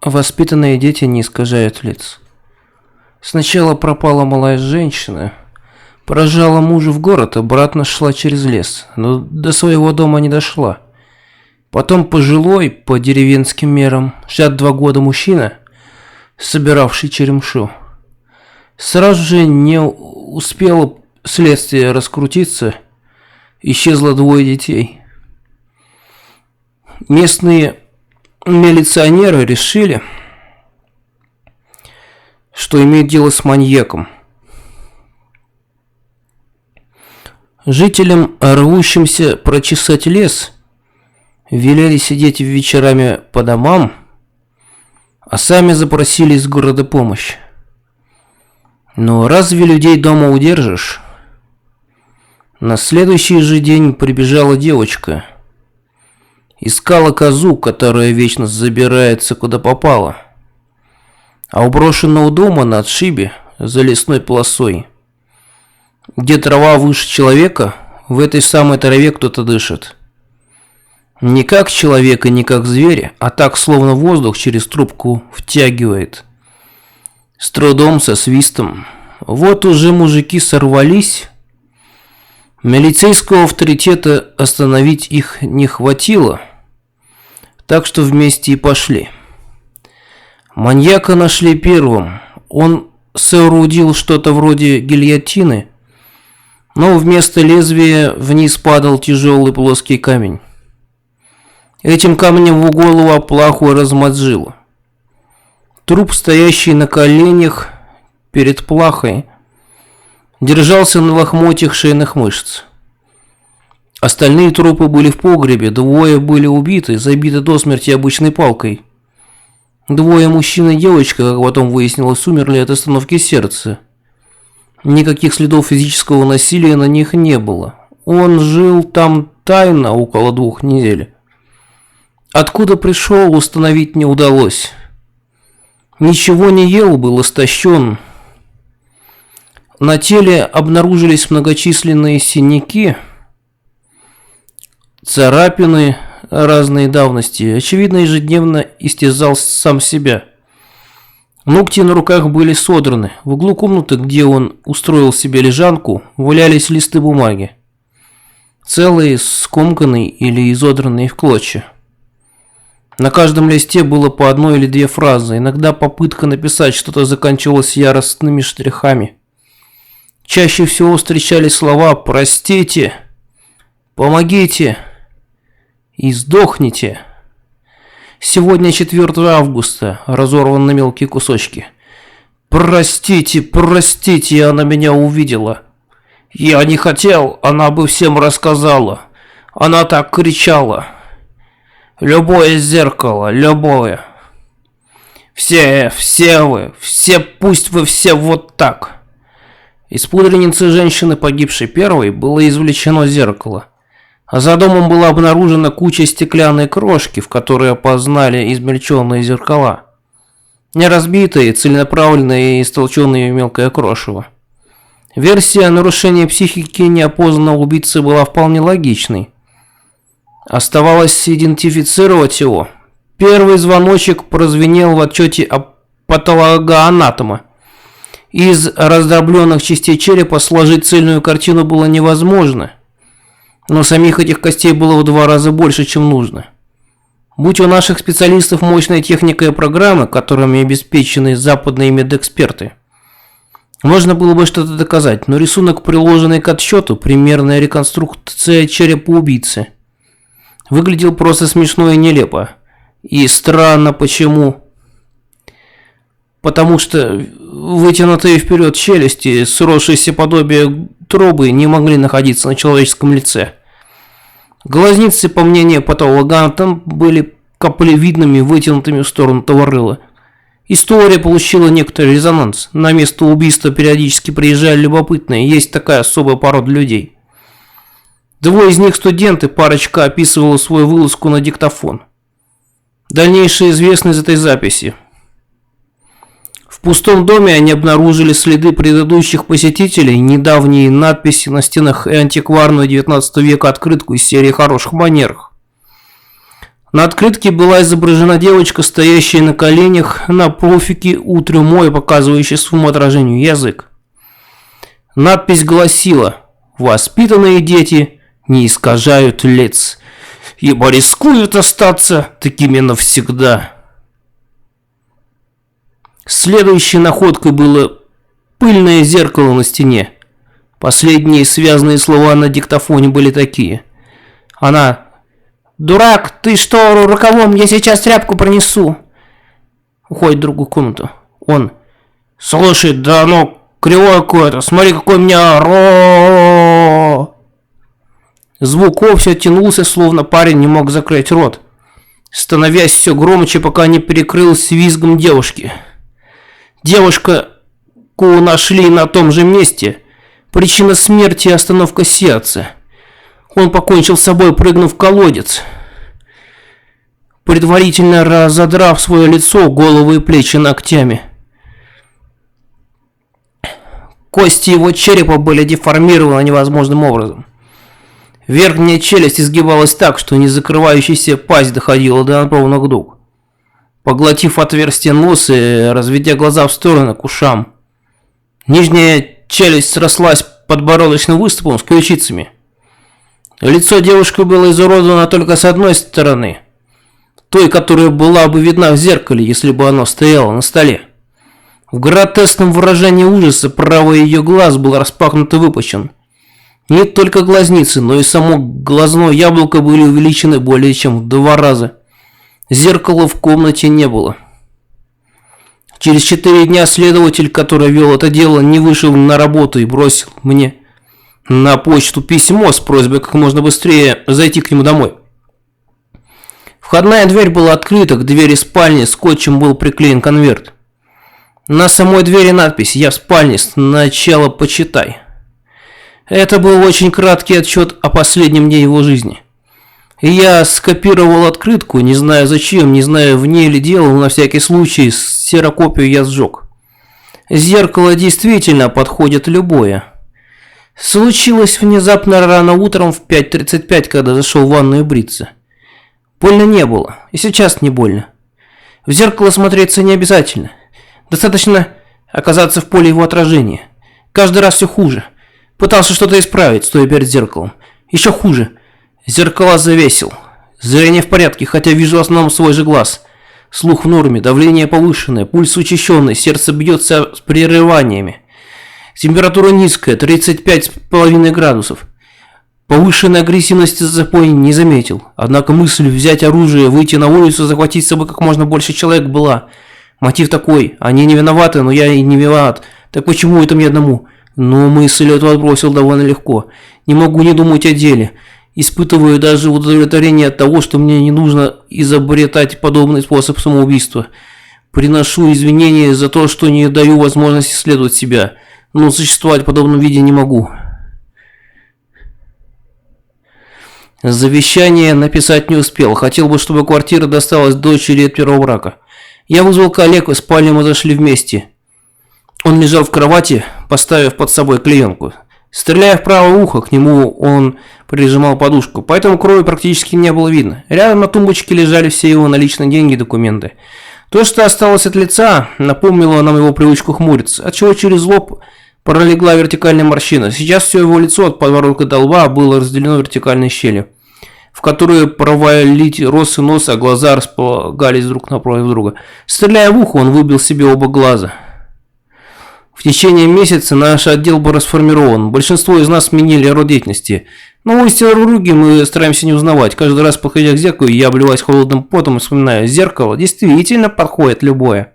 Воспитанные дети не искажают лиц. Сначала пропала малая женщина, поражала мужа в город, обратно шла через лес, но до своего дома не дошла. Потом пожилой, по деревенским мерам, 62 года мужчина, собиравший черемшу. Сразу же не успело следствие раскрутиться, исчезло 2 детей. Местные милиционеры решили, что имеют дело с маньяком. Жителям, рвущимся прочесать лес, велели сидеть вечерами по домам, а сами запросили из города помощь. Но разве людей дома удержишь? На следующий же день прибежала девочка. Искала козу, которая вечно забирается куда попало. А у брошенного дома на отшибе, за лесной полосой, где трава выше человека, в этой самой траве кто-то дышит. Не как человек и не как зверь, а так, словно воздух через трубку втягивает. С трудом, со свистом. Вот уже мужики сорвались. Милицейского авторитета остановить их не хватило, так что вместе и пошли. Маньяка нашли первым. Он соорудил что-то вроде гильотины, но вместо лезвия вниз падал тяжелый плоский камень. Этим камнем в голову плаху размозжило. Труп, стоящий на коленях перед плахой, держался на лохмотьях шейных мышц. Остальные трупы были в погребе, 2 были убиты, забиты до смерти обычной палкой. 2 мужчин и девочка, как потом выяснилось, умерли от остановки сердца. Никаких следов физического насилия на них не было. Он жил там тайно около 2 недель. Откуда пришел, установить не удалось. Ничего не ел, был истощен. На теле обнаружились многочисленные синяки, царапины разной давности. Очевидно, ежедневно истязал сам себя. Ногти на руках были содраны. В углу комнаты, где он устроил себе лежанку, валялись листы бумаги. Целые, скомканные или изодранные в клочья. На каждом листе было по 1 или 2 фразы. Иногда попытка написать что-то заканчивалась яростными штрихами. Чаще всего встречались слова «простите», «помогите» и «сдохните». Сегодня 4 августа, разорван на мелкие кусочки. «Простите, простите, она меня увидела. Я не хотел, она бы всем рассказала. Она так кричала. Любое зеркало, любое. Все вы, пусть вы все вот так». Из пудреницы женщины, погибшей первой, было извлечено зеркало. А за домом была обнаружена куча стеклянной крошки, в которой опознали измельченные зеркала. Не разбитые, целенаправленные и истолченные в мелкое крошево. Версия нарушения психики неопознанного убийцы была вполне логичной. Оставалось идентифицировать его. Первый звоночек прозвенел в отчете патологоанатома. Из раздробленных частей черепа сложить цельную картину было невозможно. Но самих этих костей было в 2 раза больше, чем нужно. Будь у наших специалистов мощная техника и программы, которыми обеспечены западные медэксперты, можно было бы что-то доказать, но рисунок, приложенный к отсчету, примерная реконструкция черепа убийцы, выглядел просто смешно и нелепо. И странно почему. Потому что вытянутые вперед челюсти, сросшиеся подобие тробы, не могли находиться на человеческом лице. Глазницы, по мнению патологоанатома, были каплевидными, вытянутыми в сторону товарыла. История получила некоторый резонанс. На место убийства периодически приезжали любопытные, есть такая особая порода людей. 2 из них студенты, парочка описывала свою вылазку на диктофон. Дальнейшее известно из этой записи. В пустом доме они обнаружили следы предыдущих посетителей, недавние надписи на стенах и антикварную 19 века открытку из серии «Хороших манерах». На открытке была изображена девочка, стоящая на коленях на профике у трюмо и показывающая своему отражению язык. Надпись гласила: «Воспитанные дети не искажают лиц, ибо рискуют остаться такими навсегда». Следующей находкой было пыльное зеркало на стене. Последние связанные слова на диктофоне были такие. Она: «Дурак, ты что, рукавом? Я сейчас тряпку принесу». Уходит в другую комнату. Он: «Слушай, да оно кривое какое-то, смотри, какой у меня ро». Звук «о» все тянулся, словно парень не мог закрыть рот, становясь все громче, пока не перекрылся визгом девушки. Девушку нашли на том же месте. Причина смерти – остановка сердца. Он покончил с собой, прыгнув в колодец, предварительно разодрав свое лицо, голову и плечи ногтями. Кости его черепа были деформированы невозможным образом. Верхняя челюсть изгибалась так, что незакрывающаяся пасть доходила до надбровных дуг, поглотив отверстие носа и разведя глаза в стороны к ушам. Нижняя челюсть срослась подбородочным выступом с ключицами. Лицо девушки было изуродовано только с одной стороны, той, которая была бы видна в зеркале, если бы оно стояло на столе. В гротескном выражении ужаса правый ее глаз был распахнут и выпучен. Не только глазницы, но и само глазное яблоко были увеличены более чем в 2 раза. Зеркала в комнате не было. Через 4 дня следователь, который вел это дело, не вышел на работу и бросил мне на почту письмо с просьбой как можно быстрее зайти к нему домой. Входная дверь была открыта, к двери спальни скотчем был приклеен конверт. На самой двери надпись: «Я в спальне, сначала почитай». Это был очень краткий отчет о последнем дне его жизни. И я скопировал открытку, не знаю зачем, не знаю в ней ли дело, но на всякий случай ксерокопию я сжег. Зеркало действительно подходит любое. Случилось внезапно рано утром в 5:35, когда зашел в ванную бриться. Больно не было, и сейчас не больно. В зеркало смотреться не обязательно. Достаточно оказаться в поле его отражения. Каждый раз все хуже. Пытался что-то исправить, стоя перед зеркалом. Еще хуже. Зеркала завесил. Зрение в порядке, хотя вижу в основном свой же глаз. Слух в норме, давление повышенное, пульс учащенный, сердце бьется с прерываниями. Температура низкая, 35,5 градусов. Повышенной агрессивности за запой не заметил. Однако мысль взять оружие, выйти на улицу, захватить с собой как можно больше человек была. Мотив такой: они не виноваты, но я и не виноват. Так почему это мне одному? Но мысль эту отбросил довольно легко. Не могу не думать о деле. Испытываю даже удовлетворение от того, что мне не нужно изобретать подобный способ самоубийства. Приношу извинения за то, что не даю возможности исследовать себя, но существовать в подобном виде не могу. Завещание написать не успел. Хотел бы, чтобы квартира досталась дочери от первого брака. Я вызвал коллег, в спальню мы зашли вместе. Он лежал в кровати, поставив под собой клеенку. Стреляя в правое ухо, к нему он прижимал подушку, поэтому крови практически не было видно. Рядом на тумбочке лежали все его наличные деньги и документы. То, что осталось от лица, напомнило нам его привычку хмуриться, отчего через лоб пролегла вертикальная морщина. Сейчас все его лицо от подбородка до лба было разделено вертикальной щелью, в которую провалить рос и нос, а глаза располагались друг напротив друга. Стреляя в ухо, он выбил себе оба глаза. В течение месяца наш отдел был расформирован. Большинство из нас сменили род деятельности. Но у хирурги мы стараемся не узнавать. Каждый раз, подходя к зеркалу, я обливаюсь холодным потом и вспоминаю: зеркало действительно подходит любое.